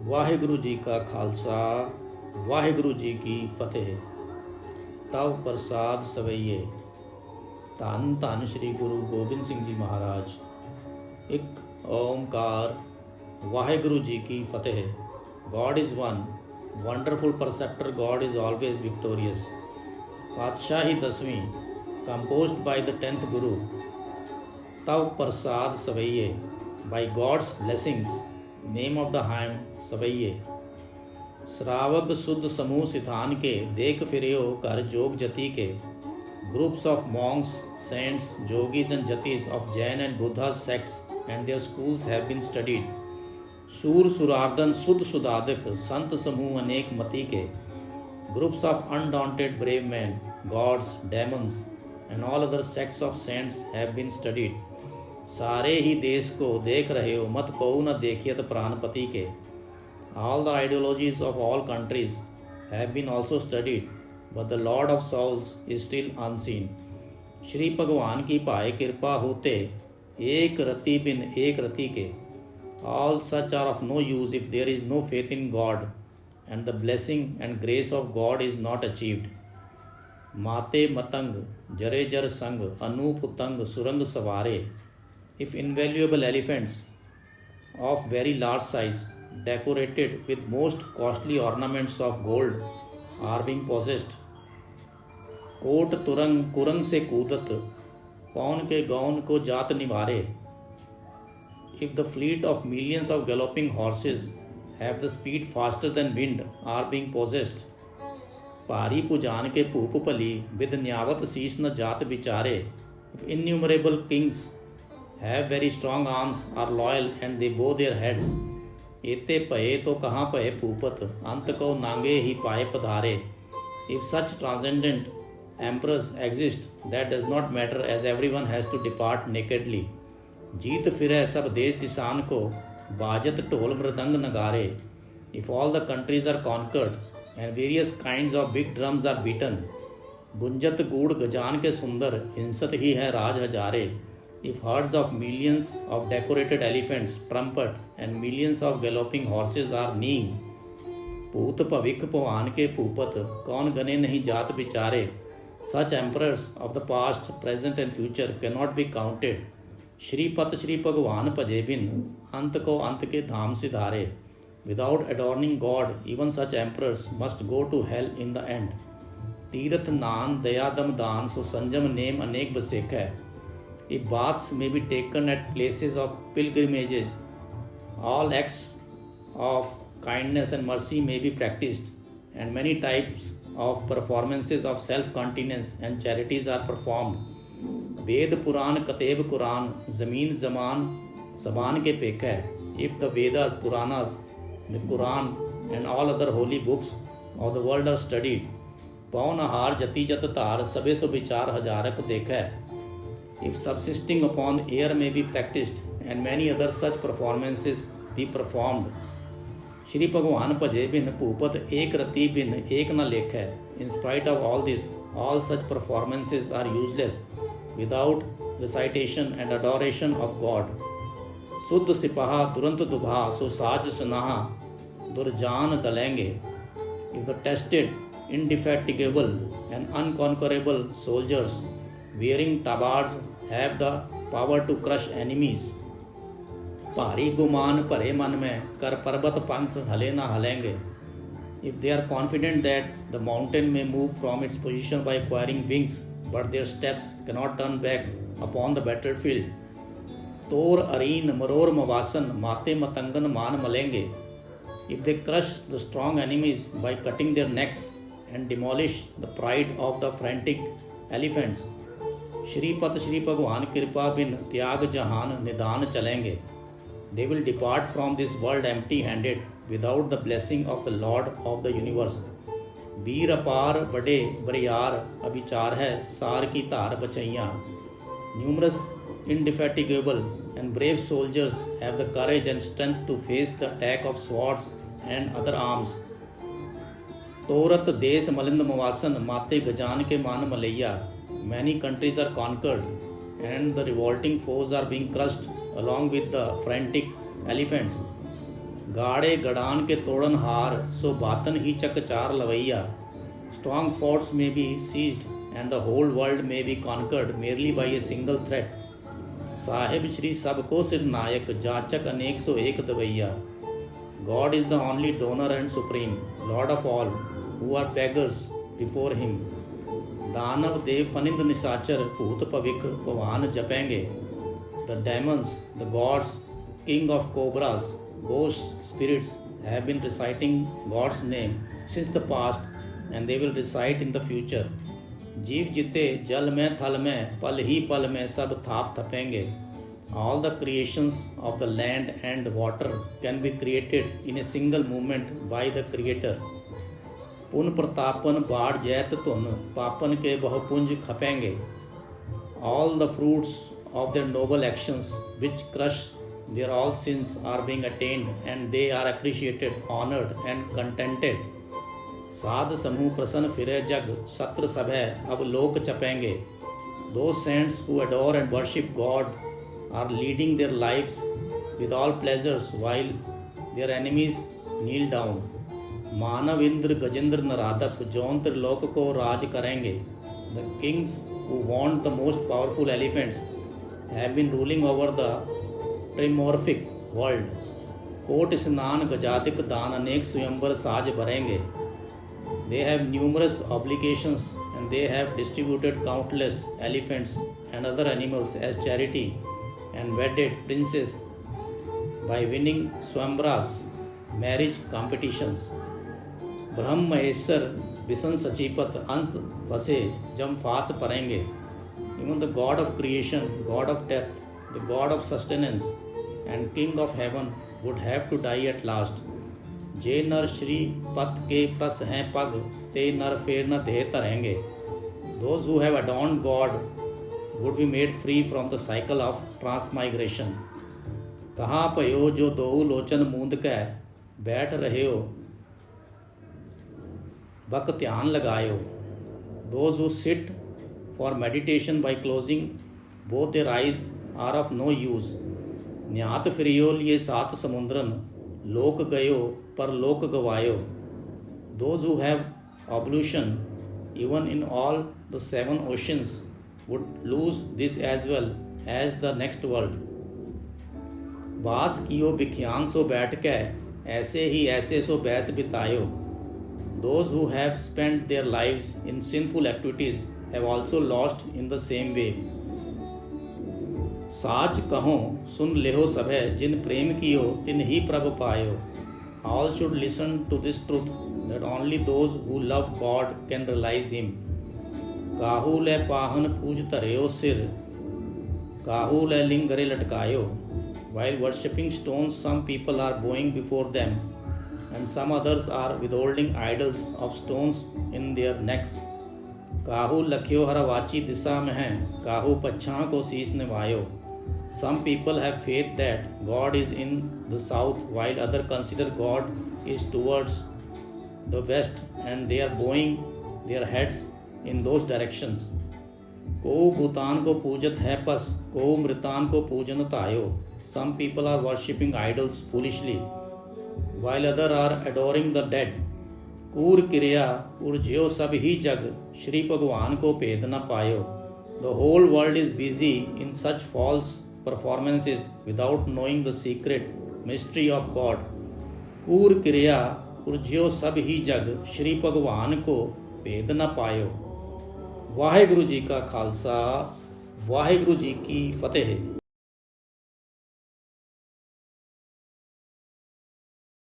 वाहिगुरु जी का खालसा वाहिगुरु जी की फतेह। तव प्रसाद सवैये। धन धन श्री गुरु गोबिंद सिंह जी महाराज। एक ओमकार वाहिगुरु जी की फतेह। God is one, wonderful perceptor God is always victorious. Patshahi 10वीं, composed by the 10th Guru। Tav Prasad Savaiye, by God's blessings। Name of the hymn Savaiye. श्रावक शुद्ध समूह सिधान के, देख फिरियो कर जोग जति के। ग्रुप्स ऑफ मॉन्क्स, सेंट्स, जोगीज and Jatis of Jain and Buddha sects and their schools have been studied. सूर सुरार्दन शुद्ध सुदादक, संत समूह अनेक मति के। Groups of undaunted brave man, gods, demons and all other sects of saints have been studied. सारे ही देश को देख रहे हो, मत पऊ न देखियत प्राणपति के। All the ideologies of all countries have been also studied, but the Lord of souls is still unseen। Shri भगवान की पाए कृपा होते, एक रति बिन एक रति के। All such are of no use if there is no faith in God and the blessing and grace of God is not achieved। माते मतंग जरे जर संग, अनूप उतंग सुरंग सवारे। If invaluable elephants of very large size, decorated with most costly ornaments of gold, are being possessed। कोट तुरंग कुरंग से कूदत, पौन के गौन को जात निवारे। If the fleet of millions of galloping horses have the speed faster than wind, are being possessed। भारी पुजान के भूप भली, विद न्यावत शीश न जात विचारे। If innumerable kings have very strong arms, are loyal and they bow their heads। एते भये तो कहाँ भये भूपत, अंत को नांगे ही पाए पधारे। If such transcendent emperors exist, that does not matter as everyone has to depart nakedly। जीत फिरै सब देश दिसान को, बाजत ढोल मृदंग नगारे। If all the countries are conquered and various kinds of big drums are beaten, गुंजत गूढ़ गजान के सुंदर, हिंसत ही है राज Hazare. If herds of millions of decorated elephants trumpet and millions of galloping horses are neighing, भूत भविक भवान के भूपत, कौन गने नहीं जात विचारे। Such emperors of the past, present and future cannot be counted। Shripat Shri भगवान भजे बिन, अंत को अंत के धाम सिधारे। Without adorning God, even such emperors must go to hell in the end। तीर्थ नान दया दम दान, सो संजम नेम अनेक बसेख है। If baths may be taken at places of pilgrimages, all acts of kindness and mercy may be practiced, and many types of performances of self-continence and charities are performed। Veda Purana कतेब Quran, जमीन जमान सबान के पेख है। If the Vedas, Puranas, the Quran and all other holy books of the world are studied, पौन आहार जति जत धार, सबे सो विचार हजारक देख है। If subsisting upon air may be practiced and many other such performances be performed, Shri भगवान भजे बिन भूपत, एक रति बिन एक न लेख है। In spite of all this, all such performances are useless without recitation and adoration of God। शुद्ध सिपाहा तुरंत दुभा, सो साज सनाहा दुर्जान दलेंगे। If the tested, indefatigable and unconquerable soldiers wearing tabards have the power to crush enemies, भारी गुमान भरे मन में, कर पर्वत पंख हले न हलेंगे। If they are confident that the mountain may move from its position by acquiring wings, but their steps cannot turn back upon the battlefield, तोर अरीन मरोर मवासन, माते मतंगन मान मलेंगे। If they crush the strong enemies by cutting their necks and demolish the pride of the frantic elephants, Shripat Shri भगवान कृपा बिन, त्याग जहान निदान चलेंगे। They will depart from this world empty-handed without the blessing of the Lord of the universe। वीर अपार बड़े बरियार, अभिचार है सार की धार बचैया। Numerous, indefatigable and brave soldiers have the courage and strength to face the attack of swords and other arms। तोरत देश मलिंद मवासन, माते गजान के मान Malaiya. Many countries are conquered and the revolting foes are being crushed along with the frantic elephants। गाड़े गड़ान के तोड़न हार, सो बातन ही चकचार लवैया। Strong forts may be seized and the whole world may be conquered merely by a single threat. Sahib Shri सबको सिर नायक, जाचक अनेक सो एक दवैया। God is the only donor and supreme, Lord of all, who are beggars before him. दानव देव फनिंद निशाचर, भूत पविक Pawan जपेंगे। The demons, the gods, king of cobras, ghosts, spirits have been reciting God's name since the past and they will recite in the future. जीव जिते जल में थल में, पल ही पल में सब थाप थपेंगे। All the creations of the land and water can be created in a single moment by the Creator. पुन प्रतापन बाढ़ जैत धुन, पापन के बहुपुंज खपेंगे। All the fruits of their noble actions which crush their all sins are being attained and they are appreciated, honored and contented. साध समूह प्रसन्न फिरे जग, शत्रु सभय अब लोक चपेंगे। Those saints who adore and worship God are leading their lives with all pleasures while their enemies kneel down. मानव इंद्र गजेंद्र नरादप, जौन त्रिलोक को राज करेंगे। The kings who want the most powerful elephants have been ruling over the trimorphic world. कोट स्नान गजादिक दान, अनेक स्वयंवर साज भरेंगे। They have numerous obligations and they have distributed countless elephants and other animals as charity and wedded princes by winning swamvras, marriage competitions. ब्रह्म महेश्वर विष्णु सचिपत, अंश फसे जम फास परेंगे। Even the God of creation, God of death, the God of sustenance and King of heaven would have to die at last. जे नर श्री पत के प्रस हैं पग, ते नर फेर न देह तरेंगे। Those who have adorned God would be made free from the cycle of transmigration. कहाँ पयो जो दो लोचन मूंद कै, बैठ रहे हो बक ध्यान लगायो। Those who sit for meditation by closing both their eyes are of no use. न्यात फिरियो लिए सात समुद्रन, लोक गयो पर लोक गवायो। Those who have ablution even in all the 7 oceans would lose this as well as the next world. बास कियो बिख्यान सो बैठ कै, ऐसे ही ऐसे सो बैस बितायो। Those who have spent their lives in sinful activities have also lost in the same way. साच कहो सुन लेहो सभे, जिन प्रेम कियो तिन ही प्रभ पायो। All should listen to this truth that only those who love God can realize Him. काहू ले पाहन पूज धर्यो सिर, काहू ले लिंग गरे लटकायो। While worshipping stones, some people are bowing before them, and some others are withholding idols of stones in their necks. काहू लख्यो हरवाची दिशा में है, काहू पच्छा को शीश निभायो। Some people have faith that God is in the south, while others consider God is towards the west, and they are bowing their heads in those directions. को भूतान को पूजत है पस, को मृतान को पूजन तायो। Some people are worshipping idols foolishly, while others are adoring the dead. कूर क्रिया उर्ज्यो सब ही जग, श्री भगवान को भेद न पायो। The whole world is busy in such false performances without knowing the secret mystery of God. कूर क्रिया उर्ज्यो सब ही जग, श्री भगवान को भेद न पायो। वाहिगुरु जी का खालसा, वाहिगुरु जी की फतेह।